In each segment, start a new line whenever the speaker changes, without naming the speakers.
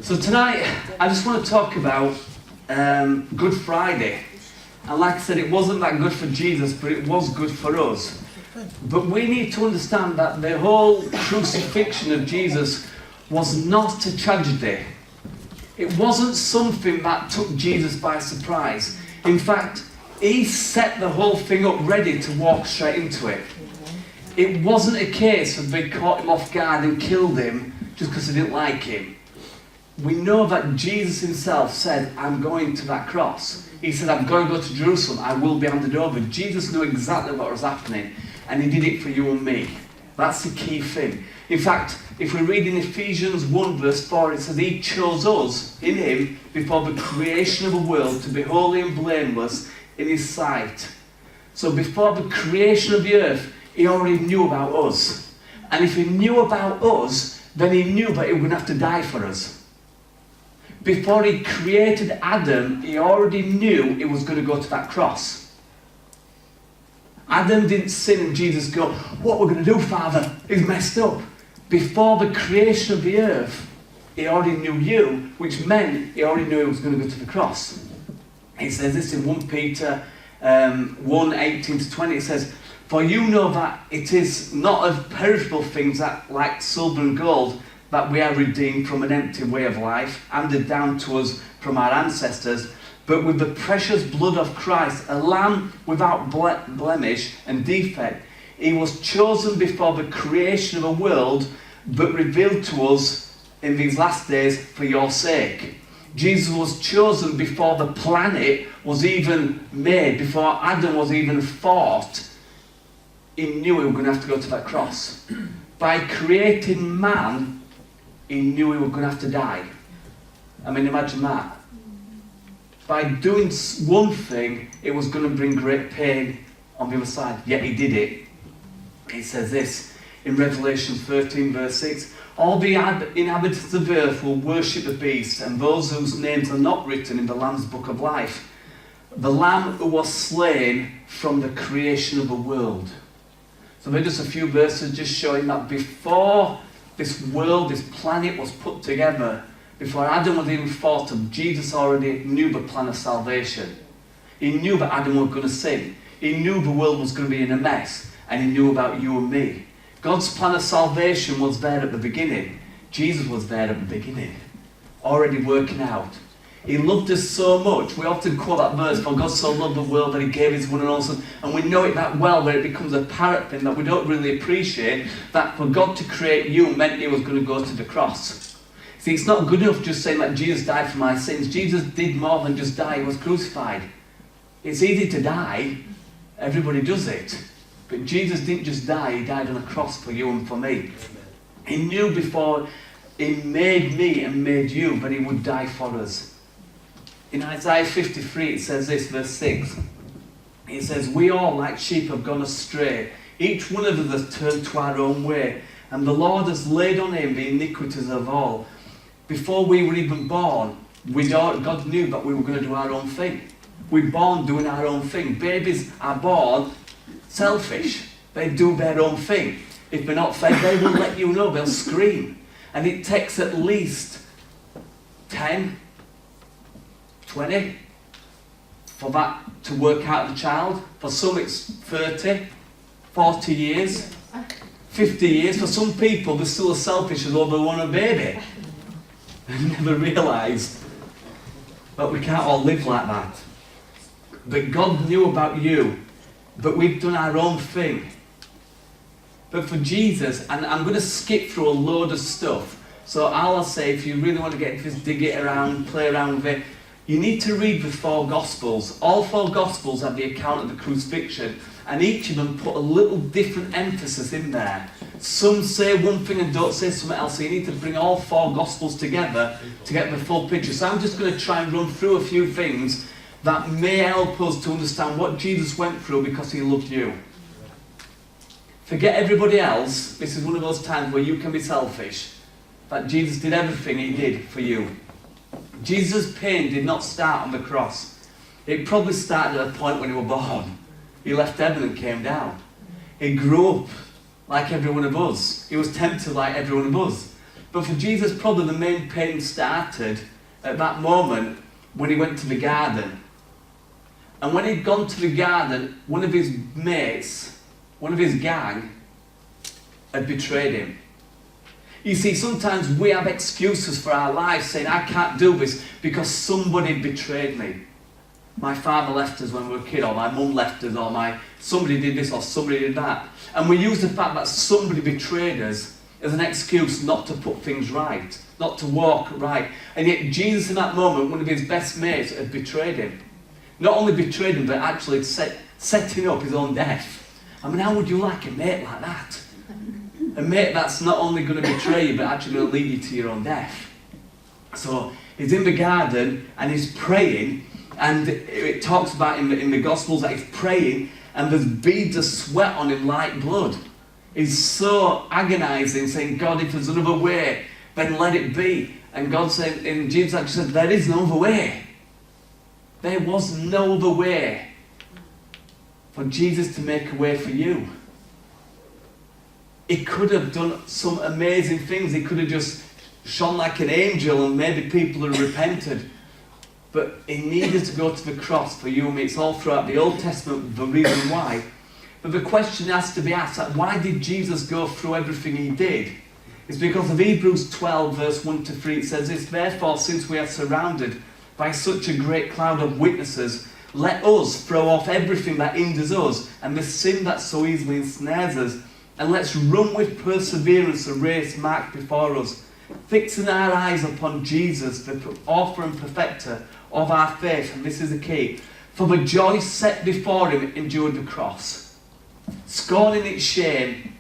So tonight, I just want to talk about Good Friday. And like I said, it wasn't that good for Jesus, but it was good for us. But we need to understand that the whole crucifixion of Jesus was not a tragedy. It wasn't something that took Jesus by surprise. In fact, he set the whole thing up ready to walk straight into it. It wasn't a case of they caught him off guard and killed him just because they didn't like him. We know that Jesus himself said, I'm going to that cross. He said, I'm going to go to Jerusalem. I will be handed over. Jesus knew exactly what was happening, and he did it for you and me. That's the key thing. In fact, if we read in Ephesians 1 verse 4, it says, he chose us in him before the creation of the world to be holy and blameless in his sight. So before the creation of the earth, he already knew about us. And if he knew about us, then he knew that he was going to have to die for us. Before he created Adam, he already knew he was going to go to that cross. Adam didn't sin and Jesus go, what we're going to do, Father? He's messed up. Before the creation of the earth, he already knew you, which meant he already knew he was going to go to the cross. It says this in 1 Peter 1:18-20. It says, for you know that it is not of perishable things that, like silver and gold, that we are redeemed from an empty way of life, handed down to us from our ancestors, but with the precious blood of Christ, a lamb without blemish and defect. He was chosen before the creation of the world, but revealed to us in these last days for your sake. Jesus was chosen before the planet was even made, before Adam was even thought. He knew he was going to have to go to that cross. By creating man, he knew he was going to have to die. I mean, imagine that. By doing one thing, it was going to bring great pain on the other side. Yet he did it. It says this in Revelation 13 verse 6. All the inhabitants of the earth will worship the beast, and those whose names are not written in the Lamb's book of life. The Lamb who was slain from the creation of the world. So there's just a few verses just showing that before this world, this planet was put together, before Adam was even thought of, Jesus already knew the plan of salvation. He knew that Adam was going to sin. He knew the world was going to be in a mess. And he knew about you and me. God's plan of salvation was there at the beginning. Jesus was there at the beginning, already working out. He loved us so much. We often quote that verse, for God so loved the world that he gave his one and only Son. And we know it that well, where it becomes a parrot thing that we don't really appreciate, that for God to create you meant he was going to go to the cross. See, it's not good enough just saying that Jesus died for my sins. Jesus did more than just die. He was crucified. It's easy to die. Everybody does it. But Jesus didn't just die. He died on a cross for you and for me. He knew before he made me and made you that he would die for us. In Isaiah 53 it says this, verse 6. It says, we all like sheep have gone astray. Each one of us has turned to our own way. And the Lord has laid on him the iniquities of all. Before we were even born, God knew that we were going to do our own thing. We're born doing our own thing. Babies are born selfish. They do their own thing. If they're not fed, they will let you know. They'll scream. And it takes at least 10, 20 for that to work out the child. For some it's 30, 40 years, 50 years. For some people they're still as selfish as though they want a baby. They never realise that we can't all live like that. But God knew about you. But we've done our own thing. But for Jesus, and I'm going to skip through a load of stuff. So I'll say, if you really want to get into this, dig it around, play around with it, you need to read the 4 Gospels. All 4 Gospels have the account of the crucifixion, and each of them put a little different emphasis in there. Some say one thing and don't say something else, so you need to bring all 4 Gospels together to get the full picture. So I'm just going to try and run through a few things that may help us to understand what Jesus went through because he loved you. Forget everybody else. This is one of those times where you can be selfish. That Jesus did everything he did for you. Jesus' pain did not start on the cross. It probably started at a point when he was born. He left heaven and came down. He grew up like every one of us. He was tempted like every one of us. But for Jesus, probably the main pain started at that moment when he went to the garden. And when he'd gone to the garden, one of his mates, one of his gang, had betrayed him. You see, sometimes we have excuses for our lives, saying, I can't do this because somebody betrayed me. My father left us when we were a kid, or my mum left us, or somebody did this, or somebody did that. And we use the fact that somebody betrayed us as an excuse not to put things right, not to walk right. And yet Jesus in that moment, one of his best mates, had betrayed him. Not only betrayed him, but actually setting up his own death. I mean, how would you like a mate like that? A mate that's not only going to betray you, but actually going to lead you to your own death. So he's in the garden and he's praying, and it talks about in the Gospels that he's praying, and there's beads of sweat on him like blood. He's so agonizing, saying, God, if there's another way, then let it be. And God said, and Jesus actually said, there is no other way. There was no other way for Jesus to make a way for you. He could have done some amazing things. He could have just shone like an angel and maybe people had repented. But he needed to go to the cross for you and me. It's all throughout the Old Testament, the reason why. But the question has to be asked, like, why did Jesus go through everything he did? It's because of Hebrews 12, verse 1 to 3. It says this, therefore, since we are surrounded by such a great cloud of witnesses, let us throw off everything that hinders us and the sin that so easily ensnares us. And let's run with perseverance the race marked before us, fixing our eyes upon Jesus, the author and perfecter of our faith. And this is the key. For the joy set before him endured the cross, scorning its shame,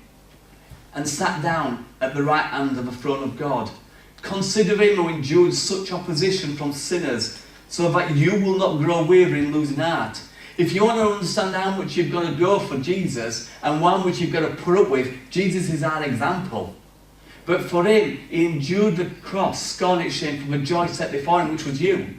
and sat down at the right hand of the throne of God. Consider him who endured such opposition from sinners, so that you will not grow weary in losing heart. If you want to understand how much you've got to go for Jesus and how much you've got to put up with, Jesus is our example. But for him, he endured the cross, scorning its shame, for the joy set before him, which was you.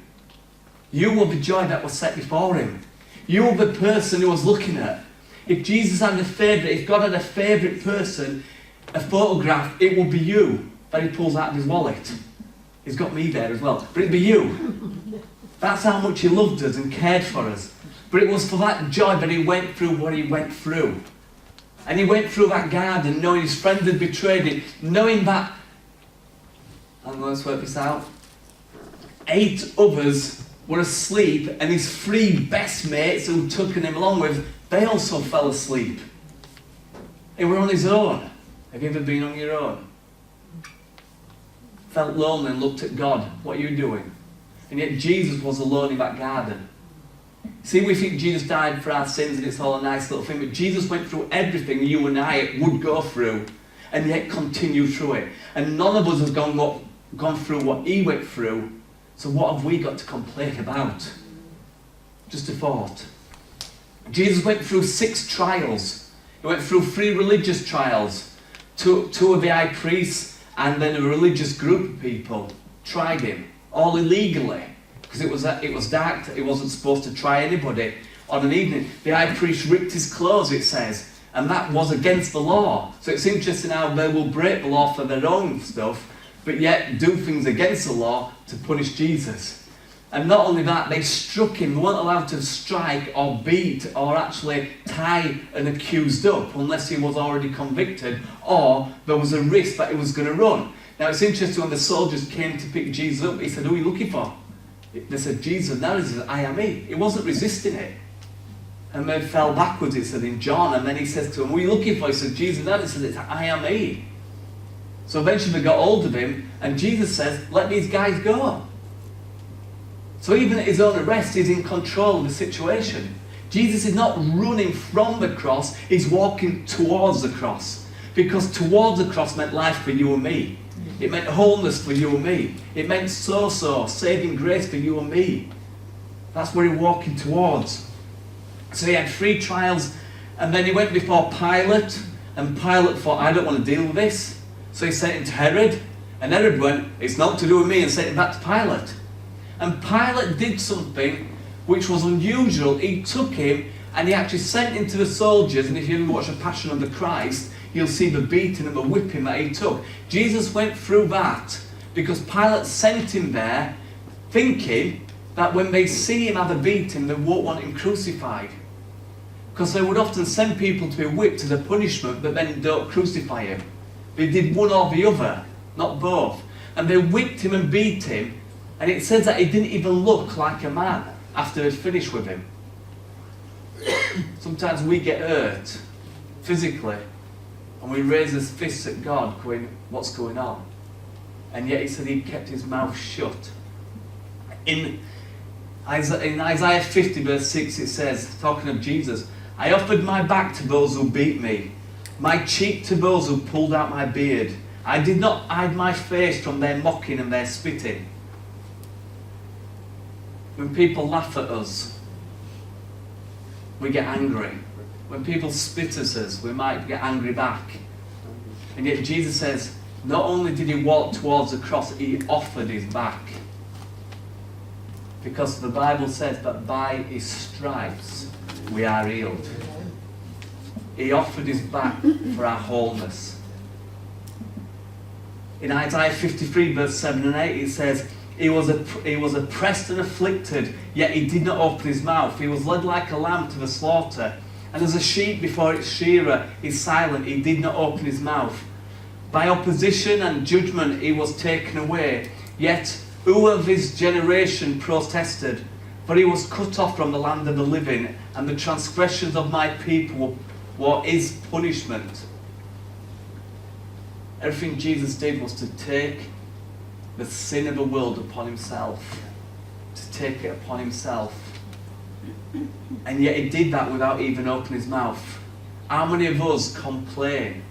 You were the joy that was set before him. You were the person he was looking at. If Jesus had a favourite, if God had a favourite person, a photograph, it would be you that he pulls out of his wallet. He's got me there as well. But it'd be you. That's how much he loved us and cared for us. But it was for that joy that he went through what he went through. And he went through that garden knowing his friend had betrayed him, knowing that, let's work this out, 8 others were asleep, and his 3 best mates who took him along with, they also fell asleep. He were on his own. Have you ever been on your own? Felt lonely and looked at God. What are you doing? And yet Jesus was alone in that garden. See, we think Jesus died for our sins and it's all a nice little thing, but Jesus went through everything you and I would go through, and yet continued through it. And none of us has gone through what he went through, so what have we got to complain about? Just a thought. Jesus went through 6 trials. He went through 3 religious trials. 2 of the high priests and then a religious group of people tried him, all illegally. Because it was dark, he wasn't supposed to try anybody on an evening. The high priest ripped his clothes, it says, and that was against the law. So it's interesting how they will break the law for their own stuff, but yet do things against the law to punish Jesus. And not only that, they struck him. They weren't allowed to strike or beat or actually tie an accused up unless he was already convicted or there was a risk that he was going to run. Now it's interesting, when the soldiers came to pick Jesus up, he said, who are you looking for? They said, Jesus. Now he said, I am he. He wasn't resisting it. And they fell backwards, it said in John. And then he says to him, what are you looking for? He said, Jesus. Now he said, I am he. So eventually they got hold of him, and Jesus says, let these guys go. So even at his own arrest, he's in control of the situation. Jesus is not running from the cross, he's walking towards the cross. Because towards the cross meant life for you and me. It meant wholeness for you and me. It meant saving grace for you and me. That's where he's walking towards. So he had 3 trials, and then he went before Pilate, and Pilate thought, I don't want to deal with this. So he sent him to Herod, and Herod went, it's not to do with me, and sent him back to Pilate. And Pilate did something which was unusual. He took him and he actually sent him to the soldiers, and if you ever watch The Passion of the Christ, you'll see the beating and the whipping that he took. Jesus went through that because Pilate sent him there thinking that when they see him have a beating, they won't want him crucified. Because they would often send people to be whipped as a punishment, but then don't crucify him. They did one or the other, not both. And they whipped him and beat him, and it says that he didn't even look like a man after they'd finished with him. Sometimes we get hurt physically, and we raise his fists at God going, what's going on? And yet he said he kept his mouth shut. In Isaiah 50 verse 6 it says, talking of Jesus, I offered my back to those who beat me, my cheek to those who pulled out my beard. I did not hide my face from their mocking and their spitting. When people laugh at us, we get angry. When people spit at us, we might get angry back. And yet Jesus says, not only did he walk towards the cross, he offered his back. Because the Bible says that by his stripes we are healed. He offered his back for our wholeness. In Isaiah 53 verse 7 and 8 it says, he was oppressed and afflicted, yet he did not open his mouth. He was led like a lamb to the slaughter. And as a sheep before its shearer is silent, he did not open his mouth. By opposition and judgment he was taken away. Yet who of his generation protested? For he was cut off from the land of the living, and the transgressions of my people were his punishment. Everything Jesus did was to take the sin of the world upon himself. To take it upon himself. And yet he did that without even opening his mouth. How many of us complain?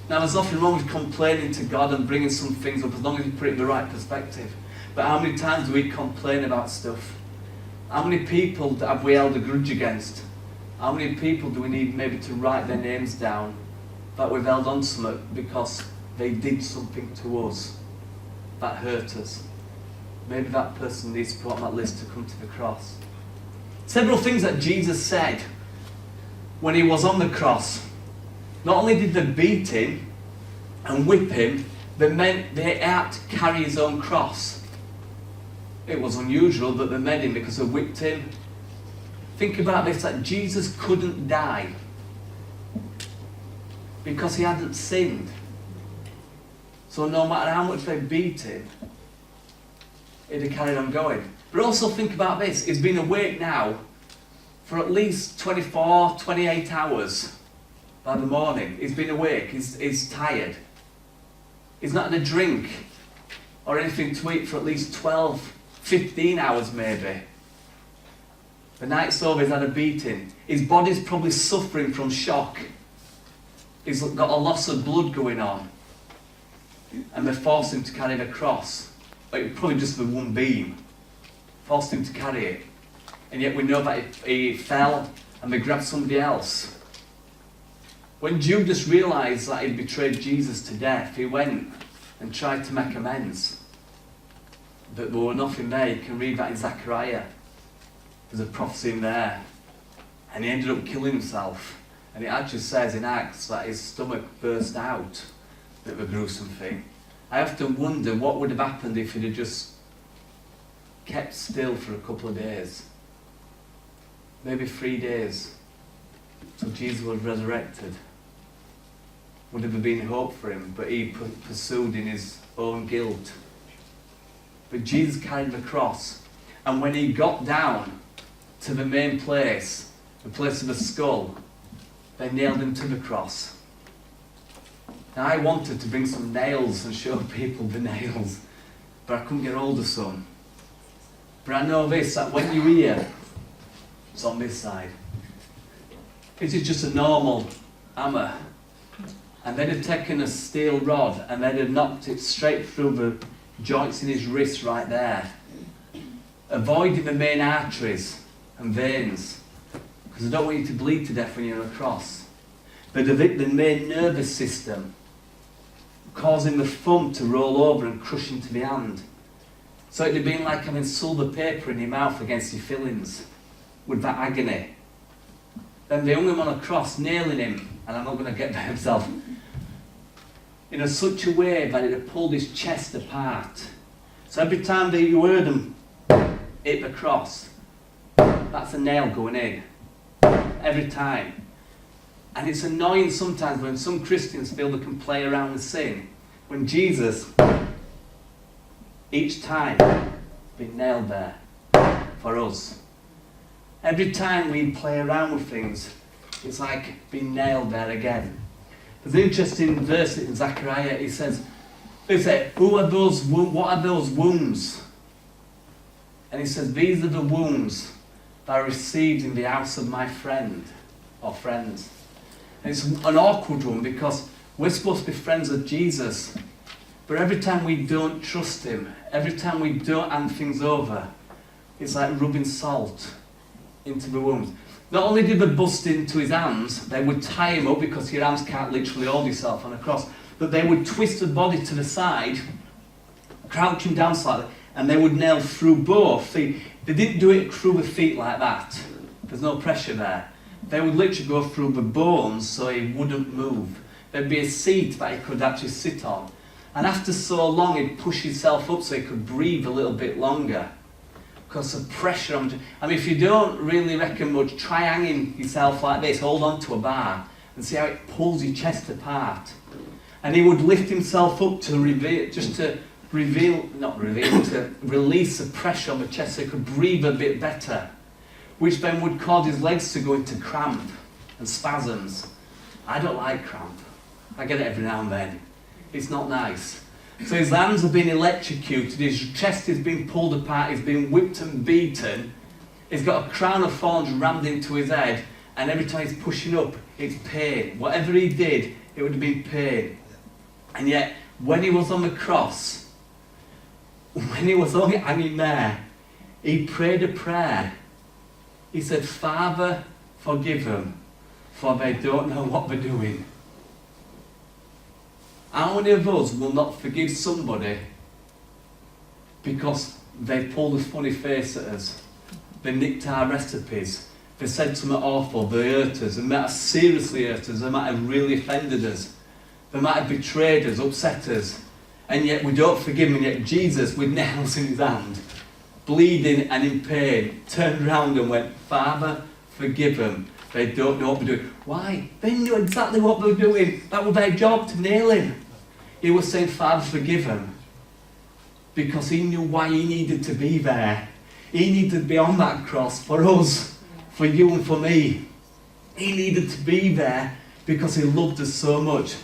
Now there's nothing wrong with complaining to God and bringing some things up as long as you put it in the right perspective. But how many times do we complain about stuff? How many people have we held a grudge against? How many people do we need maybe to write their names down that we've held on to something because they did something to us that hurt us? Maybe that person needs to put on that list to come to the cross. Several things that Jesus said when he was on the cross. Not only did they beat him and whip him, they meant they had to carry his own cross. It was unusual that they made him because they whipped him. Think about this, that Jesus couldn't die because he hadn't sinned. So no matter how much they beat him, he'd have carried on going. But also think about this, he's been awake now for at least 24, 28 hours. By the morning, he's been awake, he's tired. He's not had a drink or anything to eat for at least 12, 15 hours maybe. The night's over, he's had a beating. His body's probably suffering from shock. He's got a loss of blood going on. And they forced him to carry the cross. Like, probably just with one beam. Forced him to carry it. And yet we know that he fell and they grabbed somebody else. When Judas realised that he'd betrayed Jesus to death, he went and tried to make amends. But there was nothing there. You can read that in Zechariah. There's a prophecy in there. And he ended up killing himself. And it actually says in Acts that his stomach burst out. Bit of a gruesome thing. I often wonder what would have happened if he'd have just kept still for a couple of days. Maybe 3 days. So Jesus was resurrected. Would have been hope for him, but he pursued in his own guilt. But Jesus carried the cross, and when he got down to the main place, the place of the skull, they nailed him to the cross. Now I wanted to bring some nails and show people the nails, but I couldn't get hold of some. But I know this, that when you hear, it's on this side. This is just a normal hammer. And they'd have taken a steel rod and they'd have knocked it straight through the joints in his wrist right there, avoiding the main arteries and veins, because I don't want you to bleed to death when you're on a cross. But the main nervous system, causing the thumb to roll over and crush into the hand. So it'd have been like having silver paper in your mouth against your fillings, with that agony. Then they hung him on a cross, nailing him and I'm not going to get there myself, in such a way that it had pulled his chest apart. So every time that you heard him hit the cross, that's a nail going in. Every time. And it's annoying sometimes when some Christians feel they can play around with sin, when Jesus, each time, been nailed there for us. Every time we play around with things, it's like being nailed there again. There's an interesting verse in Zechariah. He says, what are those wounds? And he says, these are the wounds that I received in the house of my friend or friends. And it's an awkward one because we're supposed to be friends of Jesus. But every time we don't trust him, every time we don't hand things over, it's like rubbing salt into the wounds. Not only did they bust into his hands, they would tie him up because your hands can't literally hold yourself on a cross, but they would twist the body to the side, crouch him down slightly, and they would nail through both feet. They didn't do it through the feet like that. There's no pressure there. They would literally go through the bones so he wouldn't move. There'd be a seat that he could actually sit on. And after so long, he'd push himself up so he could breathe a little bit longer. Because of pressure on. I mean, if you don't really reckon much, try hanging yourself like this, hold on to a bar, and see how it pulls your chest apart. And he would lift himself up to reveal, to release the pressure on the chest so he could breathe a bit better, which then would cause his legs to go into cramp and spasms. I don't like cramp. I get it every now and then. It's not nice. So his hands have been electrocuted, his chest has been pulled apart, he's been whipped and beaten, he's got a crown of thorns rammed into his head, and every time he's pushing up, it's pain. Whatever he did, it would have been pain. And yet, when he was on the cross, when he was only hanging there, he prayed a prayer. He said, Father, forgive them, for they don't know what they're doing. How many of us will not forgive somebody because they pulled a funny face at us, they nicked our recipes, they said something awful, they hurt us, they might have seriously hurt us, they might have really offended us, they might have betrayed us, upset us, and yet we don't forgive them, and yet Jesus, with nails in his hand, bleeding and in pain, turned around and went, Father, forgive them. They don't know what they're doing. Why? They knew exactly what they were doing. That was their job, to nail him. He was saying, Father, forgive him. Because he knew why he needed to be there. He needed to be on that cross for us, for you and for me. He needed to be there because he loved us so much.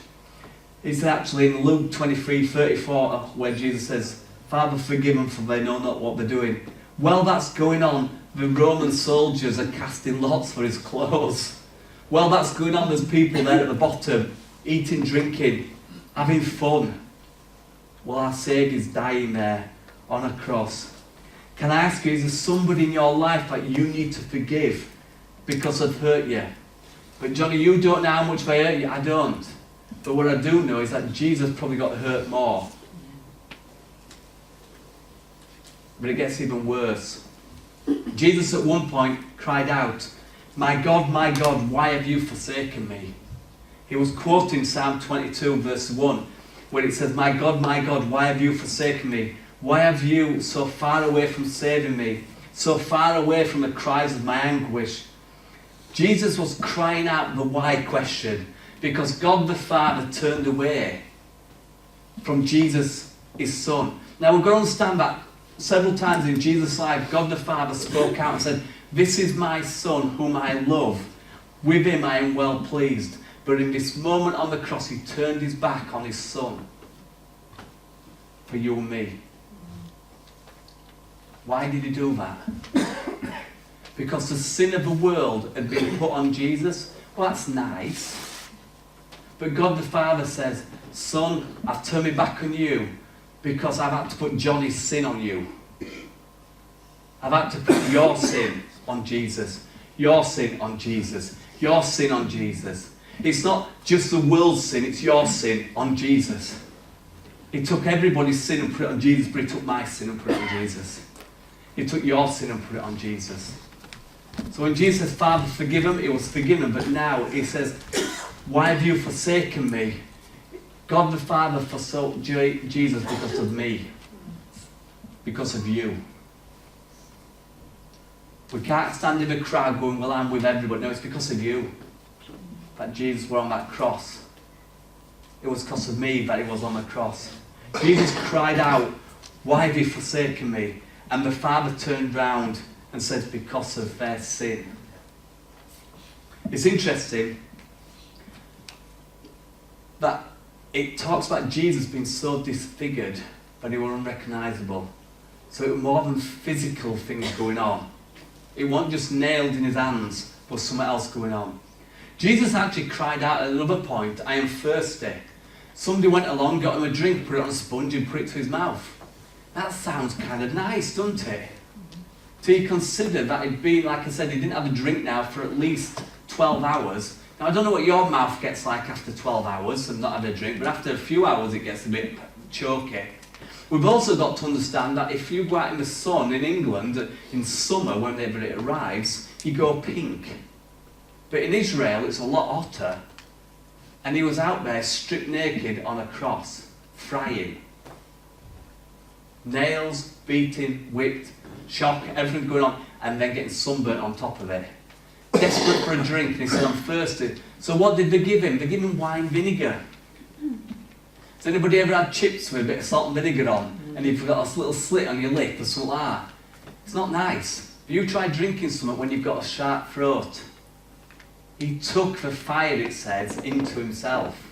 It's actually in Luke 23:34 where Jesus says, Father, forgive them, for they know not what they're doing. While that's going on, the Roman soldiers are casting lots for his clothes. While that's going on, there's people there at the bottom, eating, drinking, having fun, while our Saviour's dying there on a cross. Can I ask you, is there somebody in your life that you need to forgive because they've hurt you? But Johnny, you don't know how much they hurt you. I don't. But what I do know is that Jesus probably got hurt more. But it gets even worse. Jesus at one point cried out, my God, why have you forsaken me? He was quoting Psalm 22 verse 1, where it says, my God, why have you forsaken me? Why have you so far away from saving me? So far away from the cries of my anguish? Jesus was crying out the why question, because God the Father turned away from Jesus, his Son. Now we're going to understand that several times in Jesus' life, God the Father spoke out and said, this is my Son whom I love. With him I am well pleased. But in this moment on the cross, he turned his back on his Son for you and me. Why did he do that? Because the sin of the world had been put on Jesus. Well, that's nice. But God the Father says, Son, I've turned my back on you because I've had to put Johnny's sin on you. I've had to put your sin on Jesus. Your sin on Jesus. Your sin on Jesus. It's not just the world's sin, it's your sin on Jesus. He took everybody's sin and put it on Jesus, but he took my sin and put it on Jesus. He took your sin and put it on Jesus. So when Jesus says, Father, forgive him, it was forgiven, but now he says, why have you forsaken me? God the Father forsook Jesus because of me, because of you. We can't stand in a crowd going, well, I'm with everybody. No, it's because of you that Jesus was on that cross. It was because of me that he was on the cross. Jesus cried out, why have you forsaken me? And the Father turned round and said, because of their sin. It's interesting that it talks about Jesus being so disfigured that he was unrecognisable. So it was more than physical things going on. It wasn't just nailed in his hands, but something else going on. Jesus actually cried out at another point, I am thirsty. Somebody went along, got him a drink, put it on a sponge and put it to his mouth. That sounds kind of nice, doesn't it? So you consider that it'd been, like I said, he didn't have a drink now for at least 12 hours. Now I don't know what your mouth gets like after 12 hours and not had a drink, but after a few hours it gets a bit choky. We've also got to understand that if you go out in the sun in England in summer, whenever it arrives, you go pink. But in Israel it's a lot hotter. And he was out there stripped naked on a cross, frying. Nails, beating, whipped, shock, everything going on, and then getting sunburnt on top of it. Desperate for a drink, and he said, I'm thirsty. So what did they give him? They give him wine vinegar. Has anybody ever had chips with a bit of salt and vinegar on, and you've got a little slit on your lip or something like that? It's not nice. But you try drinking something when you've got a sharp throat. He took the fire, it says, into himself.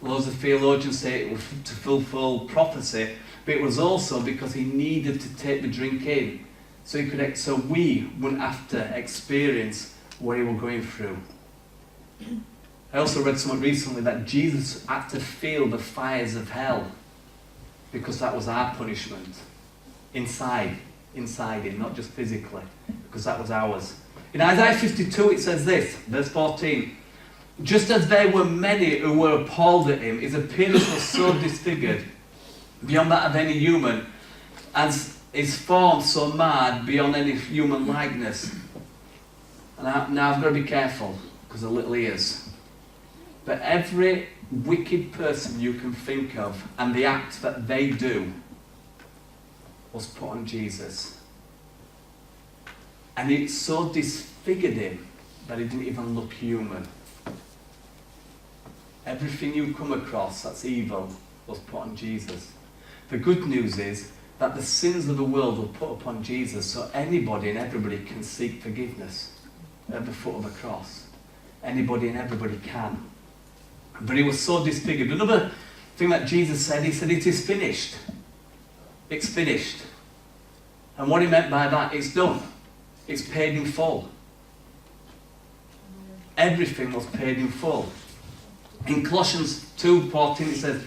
Loads of theologians say it was to fulfill prophecy, but it was also because he needed to take the drink in, so we wouldn't have to experience what he was going through. I also read something recently that Jesus had to feel the fires of hell, because that was our punishment. Inside him, not just physically, because that was ours. In Isaiah 52 it says this, verse 14, just as there were many who were appalled at him, his appearance was so disfigured, beyond that of any human, as his form so marred beyond any human likeness. And now I've got to be careful, because of little ears. But every wicked person you can think of, and the act that they do, was put on Jesus. And it so disfigured him that he didn't even look human. Everything you come across that's evil was put on Jesus. The good news is that the sins of the world were put upon Jesus, so anybody and everybody can seek forgiveness at the foot of the cross. Anybody and everybody can. But he was so disfigured. Another thing that Jesus said, he said, it is finished. It's finished. And what he meant by that, it's done. It's paid in full. Everything was paid in full. In Colossians 2:14 it says,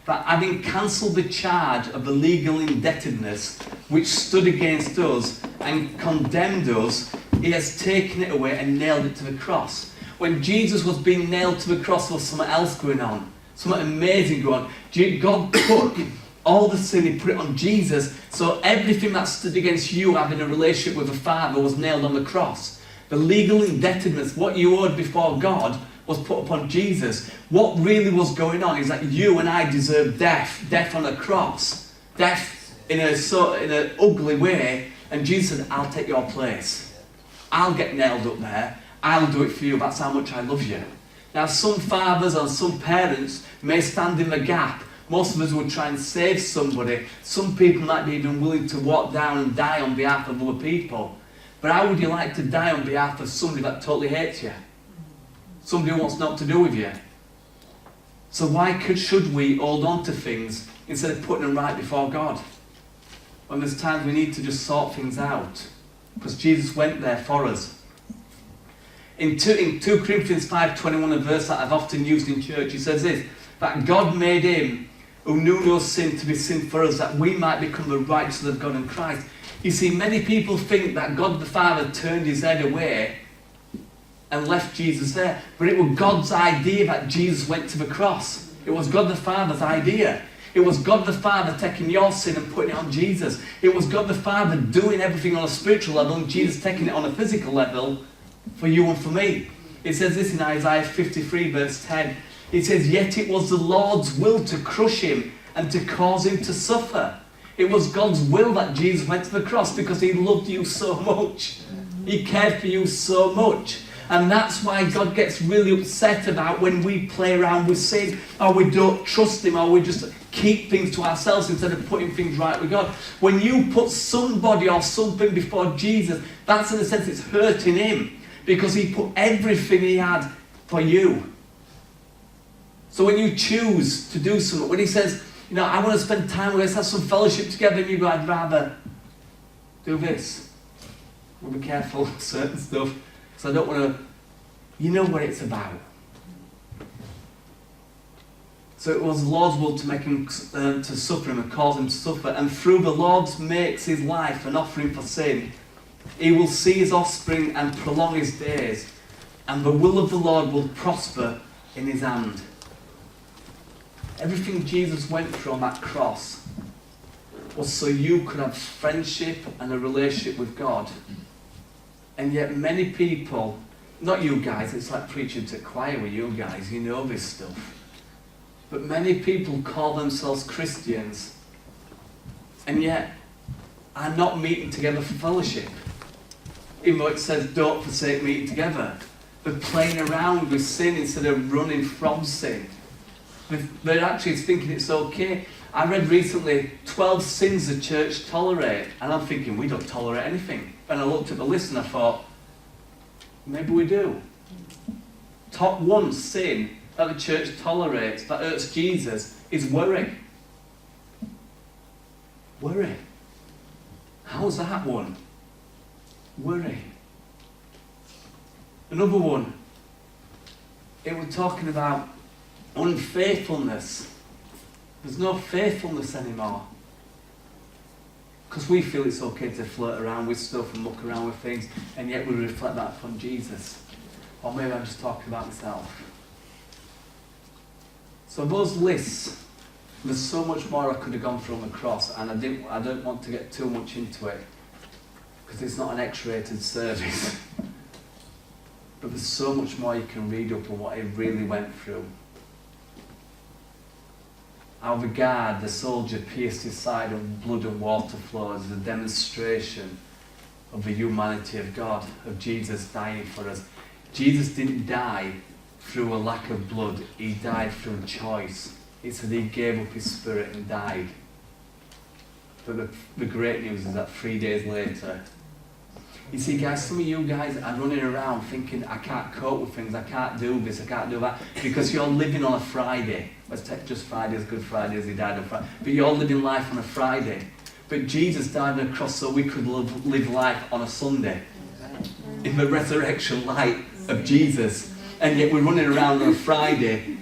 that having cancelled the charge of the legal indebtedness which stood against us and condemned us, he has taken it away and nailed it to the cross. When Jesus was being nailed to the cross, there was something else going on. Something amazing going on. God took all the sin, he put it on Jesus, so everything that stood against you having a relationship with the Father was nailed on the cross. The legal indebtedness, what you owed before God, was put upon Jesus. What really was going on is that you and I deserve death on a cross, death in an ugly way, and Jesus said, I'll take your place. I'll get nailed up there. I'll do it for you. That's how much I love you. Now, some fathers and some parents may stand in the gap. Most of us would try and save somebody. Some people might be even willing to walk down and die on behalf of other people. But how would you like to die on behalf of somebody that totally hates you? Somebody who wants nothing to do with you. So why should we hold on to things instead of putting them right before God? When there's times we need to just sort things out. Because Jesus went there for us. In 2 Corinthians 5:21, a verse that I've often used in church, he says this, that God made him who knew no sin to be sin for us, that we might become the righteousness of God in Christ. You see, many people think that God the Father turned his head away and left Jesus there. But it was God's idea that Jesus went to the cross. It was God the Father's idea. It was God the Father taking your sin and putting it on Jesus. It was God the Father doing everything on a spiritual level and Jesus taking it on a physical level for you and for me. It says this in Isaiah 53 verse 10. It says, yet it was the Lord's will to crush him and to cause him to suffer. It was God's will that Jesus went to the cross because he loved you so much. He cared for you so much. And that's why God gets really upset about when we play around with sin, or we don't trust him, or we just keep things to ourselves instead of putting things right with God. When you put somebody or something before Jesus, that's in a sense it's hurting him, because he put everything he had for you. So when you choose to do something, when he says, you know, I want to spend time with us, have some fellowship together, and you go, I'd rather do this. We'll be careful with certain stuff, because I don't want to, you know what it's about. So it was the Lord's will to make him to suffer him and cause him to suffer, and through the Lord makes his life an offering for sin. He will see his offspring and prolong his days, and the will of the Lord will prosper in his hand. Everything Jesus went through on that cross was so you could have friendship and a relationship with God. And yet many people, not you guys, it's like preaching to choir with you guys, you know this stuff. But many people call themselves Christians and yet are not meeting together for fellowship. Even though it says don't forsake meeting together. They're playing around with sin instead of running from sin. They're actually thinking it's okay. I read recently 12 sins the church tolerate, and I'm thinking we don't tolerate anything. And I looked at the list and I thought, maybe we do. Top one sin that the church tolerates that hurts Jesus is worry. Worry. How's that one? Worry. Another one, it was talking about unfaithfulness. There's no faithfulness anymore. Because we feel it's okay to flirt around with stuff and muck around with things, and yet we reflect that upon Jesus. Or maybe I'm just talking about myself. So those lists, there's so much more I could have gone through on the cross, and I don't want to get too much into it, because it's not an X-rated service. But there's so much more you can read up on what he really went through. How the guard, the soldier, pierced his side and blood and water flows, the demonstration of the humanity of God, of Jesus dying for us. Jesus didn't die through a lack of blood, he died through choice. It said he gave up his spirit and died. But the great news is that 3 days later, you see guys, some of you guys are running around thinking, I can't cope with things, I can't do this, I can't do that, because you're living on a Friday. Let's take just Friday as Good Friday as he died on Friday. But you're living life on a Friday. But Jesus died on a cross so we could live life on a Sunday. In the resurrection light of Jesus. And yet we're running around on a Friday,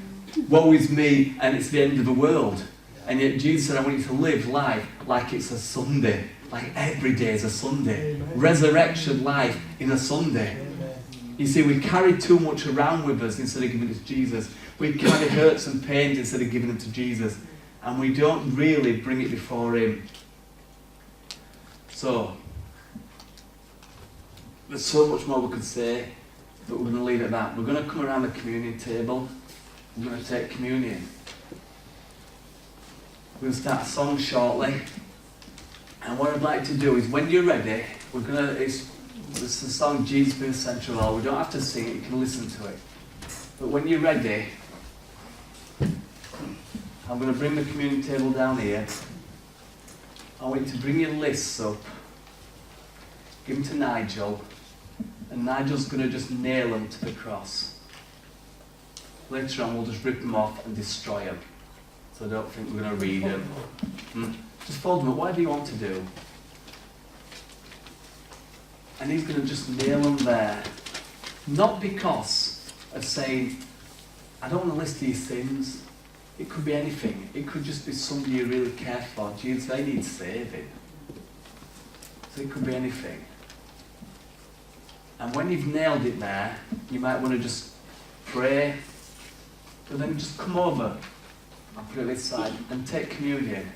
woe is me, and it's the end of the world. And yet Jesus said, I want you to live life like it's a Sunday. Like every day is a Sunday. Amen. Resurrection life in a Sunday. Amen. You see, we carry too much around with us instead of giving it to Jesus. We carry hurts and pains instead of giving them to Jesus. And we don't really bring it before him. So, there's so much more we could say, but we're going to leave it at that. We're going to come around the communion table. We're going to take communion. We'll start a song shortly. And what I'd like to do is, when you're ready, it's the song Jesus Be the Central Hall. We don't have to sing it, you can listen to it. But when you're ready, I'm going to bring the communion table down here. I want you to bring your lists up, give them to Nigel, and Nigel's going to just nail them to the cross. Later on, we'll just rip them off and destroy them. So I don't think we're going to read them. Just fold them up, whatever you want to do. And he's going to just nail them there. Not because of saying, I don't want to list your sins. It could be anything. It could just be somebody you really care for. Jesus, they need saving. So it could be anything. And when you've nailed it there, you might want to just pray, but then just come over. I'll put it this side and take communion.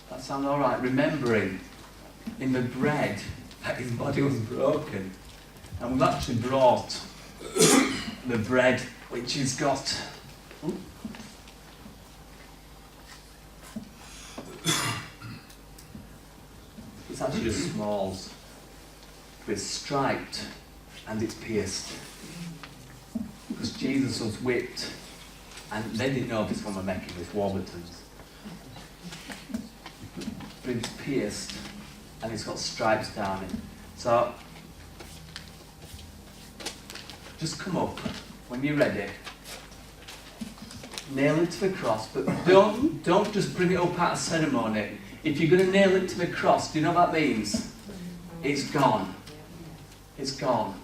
That sounds alright. Remembering in the bread that his body was broken. And we've actually brought the bread which has got it's actually just smalls, but it's striped and it's pierced. Because Jesus was whipped, and they didn't know this one were making with Warburtons. But it's pierced and it's got stripes down it. So just come up when you're ready. Nail it to the cross, but don't just bring it up out of ceremony. If you're going to nail it to the cross, do you know what that means? It's gone. It's gone.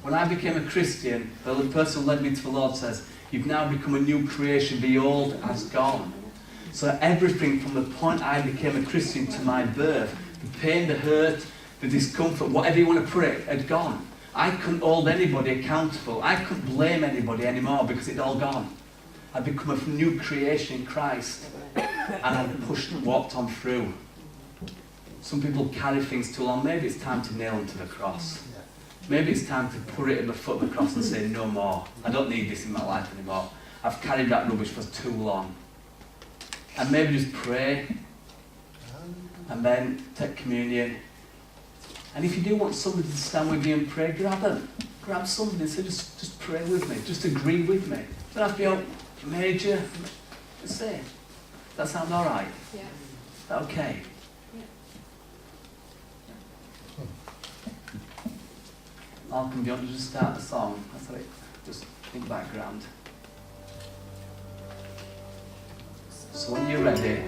When I became a Christian, the person who led me to the Lord says, you've now become a new creation, the old has gone. So everything from the point I became a Christian to my birth, the pain, the hurt, the discomfort, whatever you want to put it, had gone. I couldn't hold anybody accountable. I couldn't blame anybody anymore because it'd all gone. I'd become a new creation in Christ, and I'd pushed and walked on through. Some people carry things too long. Maybe it's time to nail them to the cross. Maybe it's time to put it at the foot of the cross and say, no more. I don't need this in my life anymore. I've carried that rubbish for too long. And maybe just pray, and then take communion. And if you do want somebody to stand with you and pray, grab them. Grab somebody and say, just pray with me. Just agree with me. Don't have to be all major. Just say, that sound all right?
Yeah.
Is that okay?
Yeah.
Malcolm, do you want to just start the song? That's it. Just in the background. So when you're ready,